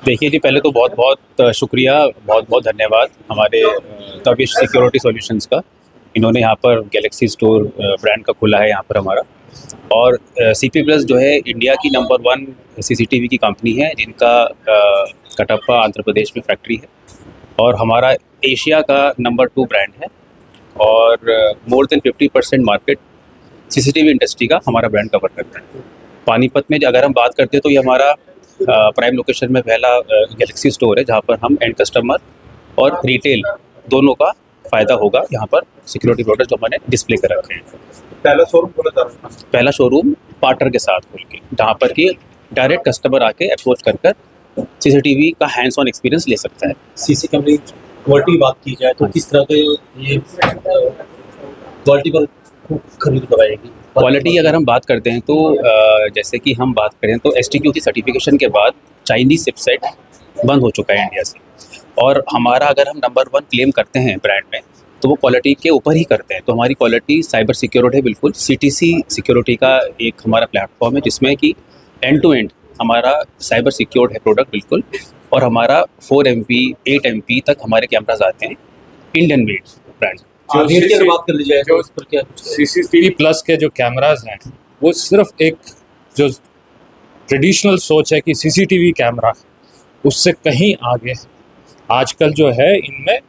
देखिए जी, पहले तो बहुत बहुत शुक्रिया, बहुत बहुत धन्यवाद हमारे तविश सिक्योरिटी सॉल्यूशंस का। इन्होंने यहाँ पर गैलेक्सी स्टोर ब्रांड का खोला है यहाँ पर हमारा। और सीपी प्लस जो है इंडिया की नंबर 1 सीसीटीवी की कंपनी है, जिनका कटप्पा आंध्र प्रदेश में फैक्ट्री है। और हमारा एशिया का नंबर 2 ब्रांड है। और more than 50% market CCTV industry का हमारा ब्रांड कवर करता है। पानीपत में अगर हम बात करते हैं तो ये हमारा प्राइम लोकेशन में पहला गैलेक्सी स्टोर है, जहाँ पर हम एंड कस्टमर और रिटेल दोनों का फ़ायदा होगा। यहाँ पर सिक्योरिटी प्रोडक्ट जो मैंने डिस्प्ले कर रखे हैं। पहला शोरूम खोला था, पहला शोरूम पार्टनर के साथ खोल के, जहाँ पर कि डायरेक्ट कस्टमर आके अप्रोच कर सीसीटीवी का हैंड्स ऑन एक्सपीरियंस ले सकता है। सीसी कैमरे क्वालिटी की बात की जाए तो किस तरह के ये क्वालिटी पर खरीद कराएगी? क्वालिटी अगर हम बात करते हैं तो जैसे कि हम बात करें तो STQ की सर्टिफिकेशन के बाद चाइनीज़ चिपसेट बंद हो चुका है इंडिया से। और हमारा अगर हम नंबर 1 क्लेम करते हैं ब्रांड में, तो वो क्वालिटी के ऊपर ही करते हैं। तो हमारी क्वालिटी साइबर सिक्योर्ड है बिल्कुल। CTC सिक्योरिटी का एक हमारा प्लेटफॉर्म है, जिसमें कि एंड टू एंड हमारा साइबर सिक्योर्ड है प्रोडक्ट बिल्कुल। और हमारा 4 MP 8 MP तक हमारे कैमराज आते हैं, इंडियन मेड ब्रांड। रेट की अगर बात कर ली जाए तो उस पर क्या कुछ है? सीसीटीवी प्लस के जो कैमराज हैं वो सिर्फ एक जो ट्रेडिशनल सोच है कि सीसीटीवी कैमरा, उससे कहीं आगे आजकल जो है इनमें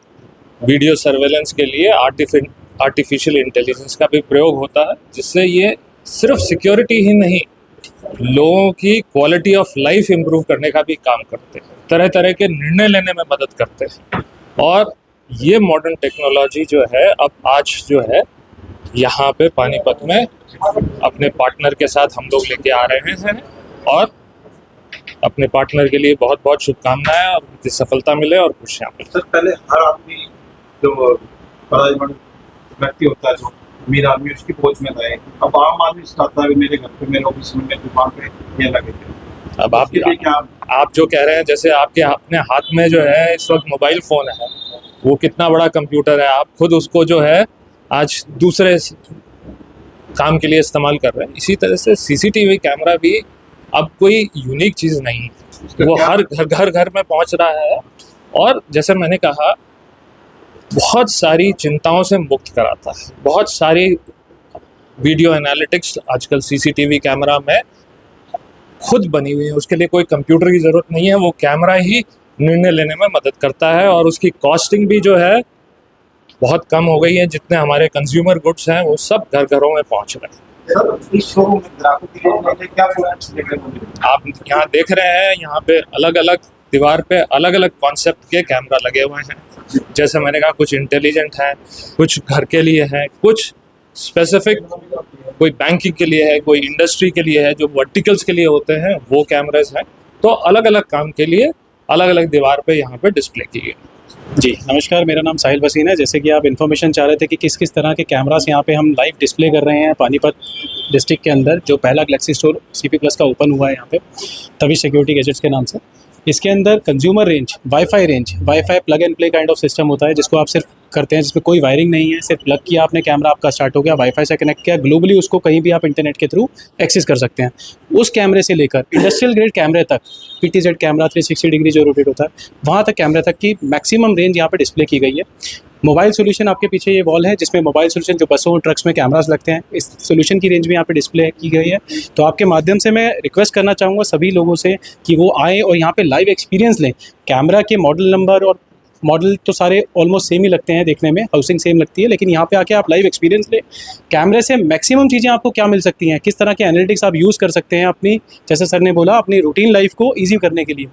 वीडियो सर्वेलेंस के लिए आर्टिफिशियल इंटेलिजेंस का भी प्रयोग होता है, जिससे ये सिर्फ सिक्योरिटी ही नहीं, लोगों की क्वालिटी ऑफ लाइफ इम्प्रूव करने का भी काम करते हैं, तरह तरह के निर्णय लेने में मदद करते हैं। और ये मॉडर्न टेक्नोलॉजी जो है अब आज जो है यहाँ पे पानीपत में अपने पार्टनर के साथ हम लोग लेके आ रहे हैं। और अपने पार्टनर के लिए बहुत बहुत शुभकामनाएं और उनकी सफलता मिले और खुशियाँ मिले। सर पहले हर आदमी जो बड़ा व्यक्ति होता है, जो अमीर आदमी, उसकी पहुंच में था। अब आम आदमी चाहता है मेरे घर पे, मेरे ऑफिस में, मेरी दुकान पे ये लगे थे। अब आप जो कह रहे हैं, जैसे आपके अपने हाथ में जो है इस वक्त मोबाइल फ़ोन है, वो कितना बड़ा कंप्यूटर है, आप खुद उसको जो है आज दूसरे काम के लिए इस्तेमाल कर रहे हैं। इसी तरह से सीसीटीवी कैमरा भी अब कोई यूनिक चीज़ नहीं है, वो हर घर में पहुंच रहा है। और जैसे मैंने कहा, बहुत सारी चिंताओं से मुक्त कराता है। बहुत सारी वीडियो एनालिटिक्स आजकल सीसीटीवी कैमरा में खुद बनी हुई है, उसके लिए कोई कंप्यूटर की ज़रूरत नहीं है, वो कैमरा ही निर्णय लेने में मदद करता है। और उसकी कॉस्टिंग भी जो है बहुत कम हो गई है। जितने हमारे कंज्यूमर गुड्स हैं वो सब घरों में पहुंच रहे हैं। सर इस शोरूम में ग्राहकों के लिए क्या प्रोडक्ट्स देखने को मिले? आप यहाँ देख रहे हैं, यहाँ पे अलग अलग दीवार पे अलग अलग कॉन्सेप्ट के कैमरा लगे हुए हैं। जैसे मैंने कहा, कुछ इंटेलिजेंट हैं, कुछ घर के लिए हैं, कुछ स्पेसिफिक कोई बैंकिंग के लिए है, कोई इंडस्ट्री के लिए है, जो वर्टिकल्स के लिए होते हैं वो कैमराज हैं। तो अलग अलग काम के लिए अलग अलग दीवार पे यहाँ पे डिस्प्ले की गई। जी नमस्कार, मेरा नाम साहिल वसीन है। जैसे कि आप इन्फॉर्मेशन चाह रहे थे कि किस किस तरह के कैमरास यहाँ पे हम लाइव डिस्प्ले कर रहे हैं पानीपत डिस्ट्रिक्ट के अंदर, जो पहला गैलेक्सी स्टोर सीपी प्लस का ओपन हुआ है यहाँ पे तविश सिक्योरिटी गैजेट्स के नाम से। इसके अंदर consumer range, wifi plug and play kind of system होता है, जिसको आप सिर्फ करते हैं, जिसमें कोई वायरिंग नहीं है, सिर्फ प्लग किया आपने, कैमरा आपका स्टार्ट हो गया, वाईफाई से कनेक्ट किया, ग्लोबली उसको कहीं भी आप इंटरनेट के थ्रू एक्सेस कर सकते हैं। उस कैमरे से लेकर इंडस्ट्रियल ग्रेड कैमरे तक, PTZ कैमरा 360 डिग्री जो रोटेट होता है, वहाँ तक कैमरे तक की मैक्सिमम रेंज यहाँ पे डिस्प्ले की गई है। मोबाइल सोल्यूशन आपके पीछे ये वॉल है, जिसमें मोबाइल सोल्यूशन जो बसों और ट्रक्स में कैमरास लगते हैं, इस सोल्यूशन की रेंज भी यहाँ पे डिस्प्ले की गई है। तो आपके माध्यम से मैं रिक्वेस्ट करना चाहूँगा सभी लोगों से कि वो आएँ और यहाँ पे लाइव एक्सपीरियंस लें। कैमरा के मॉडल नंबर और मॉडल तो सारे ऑलमोस्ट सेम ही लगते हैं देखने में, हाउसिंग सेम लगती है, लेकिन यहाँ पे आके आप लाइव एक्सपीरियंस लें। कैमरे से मैक्सिमम चीज़ें आपको क्या मिल सकती हैं, किस तरह के एनालिटिक्स आप यूज़ कर सकते हैं अपनी, जैसे सर ने बोला, अपनी रूटीन लाइफ को ईजी करने के लिए।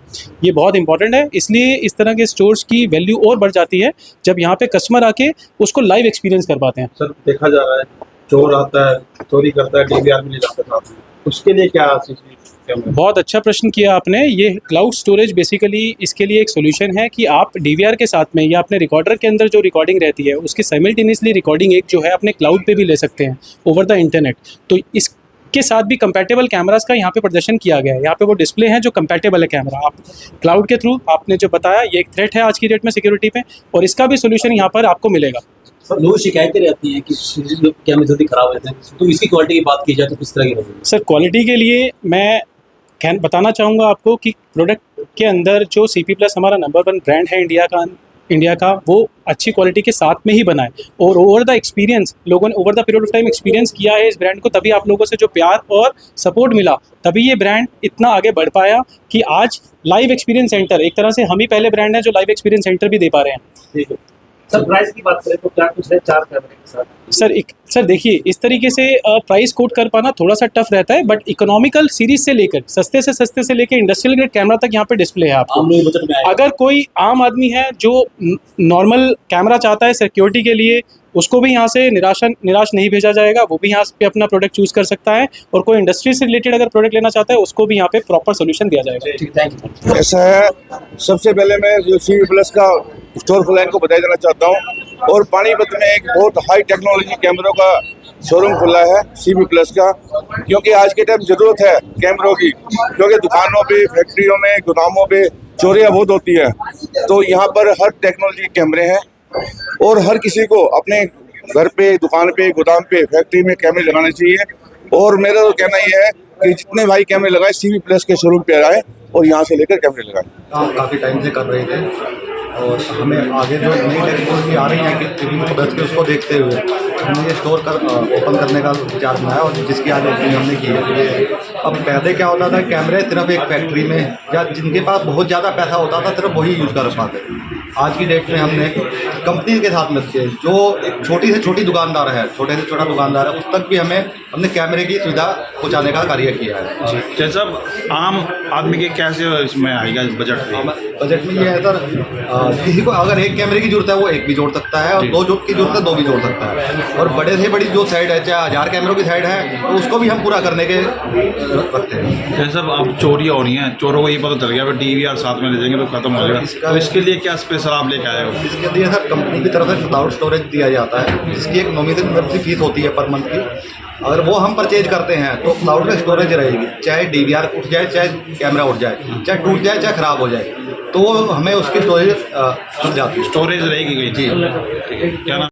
ये बहुत इंपॉर्टेंट है। इसलिए इस तरह के स्टोर्स की वैल्यू और बढ़ जाती है जब यहाँ पे कस्टमर आके उसको लाइव एक्सपीरियंस कर पाते हैं। सर देखा जा रहा है, चोर आता है, चोरी करता है, DVR में ले जाता है, उसके लिए क्या CCTV? बहुत अच्छा प्रश्न किया आपने। ये क्लाउड स्टोरेज बेसिकली इसके लिए एक सोल्यूशन है कि आप DVR के साथ में या अपने रिकॉर्डर के अंदर जो रिकॉर्डिंग रहती है, उसकी साइमल्टेनियसली रिकॉर्डिंग एक जो है अपने क्लाउड पे भी ले सकते हैं ओवर द इंटरनेट। तो इसके साथ भी कंपैटिबल कैमरास का यहाँ पे प्रदर्शन किया गया है। यहाँ पे वो डिस्प्ले हैं जो कंपैटिबल है कैमरा। आप क्लाउड के थ्रू, आपने जो बताया, ये एक थ्रेट है आज की डेट में सिक्योरिटी पे, और इसका भी सोल्यूशन यहाँ पर आपको मिलेगा। लोग शिकायतें रहती हैं कि कैमरे जल्दी खराब रहते हैं, तो इसकी क्वालिटी की बात की जाए तो किस तरह की होगी? सर क्वालिटी के लिए मैं बताना चाहूँगा आपको कि प्रोडक्ट के अंदर जो CP+ हमारा नंबर 1 ब्रांड है इंडिया का वो अच्छी क्वालिटी के साथ में ही बना है। और ओवर द एक्सपीरियंस लोगों ने over the period of time experience किया है इस ब्रांड को, तभी आप लोगों से जो प्यार और सपोर्ट मिला, तभी ये ब्रांड इतना आगे बढ़ पाया कि आज लाइव एक्सपीरियंस सेंटर, एक तरह से हम ही पहले ब्रांड हैं जो लाइव एक्सपीरियंस सेंटर भी दे पा रहे हैं। ठीक है सर, प्राइस की बात करें तो क्या कुछ है 4 कैमरे के साथ? सर देखिए, इस तरीके से प्राइस कोट कर पाना थोड़ा सा टफ रहता है, बट इकोनॉमिकल सीरीज से लेकर सस्ते से लेकर इंडस्ट्रियल ग्रेड कैमरा तक यहाँ पे डिस्प्ले है आपको। आम लोग बजट में आएगा। अगर कोई आम आदमी है जो नॉर्मल कैमरा चाहता है सिक्योरिटी के लिए, उसको भी यहाँ से निराश नहीं भेजा जाएगा, वो भी यहाँ पे अपना प्रोडक्ट चूज कर सकता है। और कोई इंडस्ट्री से रिलेटेड अगर प्रोडक्ट लेना चाहता है उसको भी यहाँ पे प्रॉपर सोल्यूशन दिया जाएगा। ठीक, थैंक यू। ऐसा है, सबसे पहले मैं जो CP+ का स्टोर खुला है इनको बधाई देना चाहता हूँ। और पानीपत में एक बहुत हाई टेक्नोलॉजी कैमरों का शोरूम खुला है CP+ का, क्योंकि आज के टाइम ज़रूरत है कैमरों की, क्योंकि दुकानों पे, फैक्ट्रियों में, गोदामों पे चोरियाँ बहुत होती है। तो यहाँ पर हर टेक्नोलॉजी के कैमरे हैं और हर किसी को अपने घर पे, दुकान पे, गोदाम पे, फैक्ट्री में कैमरे लगाने चाहिए। और मेरा तो कहना ये है कि जितने भाई कैमरे लगाए CP+ के शोरूम पे आए और यहाँ से लेकर कैमरे लगाए। काम काफ़ी टाइम से कर रहे थे और हमें आगे जो नई टेक्नोलॉजी आ रही है कि टीवी को बच के उसको देखते हुए हमने ये स्टोर ओपन करने का विचार बनाया और जिसकी आज ओपनिंग हमने की है। अब पहले क्या होता था, कैमरे सिर्फ एक फैक्ट्री में या जिनके पास बहुत ज़्यादा पैसा होता था सिर्फ वही यूज़ कर पाते। आज की डेट में हमने कंपनी के साथ मिलकर जो एक छोटी से छोटी दुकानदार है, छोटे से छोटा दुकानदार है, उस तक भी हमने कैमरे की सुविधा पहुँचाने का कार्य किया है। जैसा आम आदमी के कैसे इसमें आएगा बजट में? बजट में ये है सर, किसी को अगर एक कैमरे की जरूरत है वो एक भी जोड़ सकता है और दो जोड़ की जरूरत है दो भी जोड़ सकता है। और बड़े से बड़ी जो साइड है, चाहे 1000 कैमरों की साइड है, तो उसको भी हम पूरा करने के रखते हैं। जैसे अब चोरियाँ हो रही हैं, चोरों को ये पता चल गया DVR साथ में ले जाएंगे तो खत्म हो जाएगा। तो इसके लिए क्या स्पेशल आप लेके आए हो? इसके लिए सर कंपनी की तरफ से क्लाउड स्टोरेज दिया जाता है, जिसकी एक नॉमिनल फीस होती है पर मंथ की। अगर वो हम परचेज करते हैं तो क्लाउड में स्टोरेज रहेगी, चाहे DVR उठ जाए, चाहे कैमरा उठ जाए, चाहे टूट जाए, चाहे ख़राब हो जाए, तो वो हमें उसकी स्टोरेज मिल जाती है। स्टोरेज रहेगी जी। क्या नाम?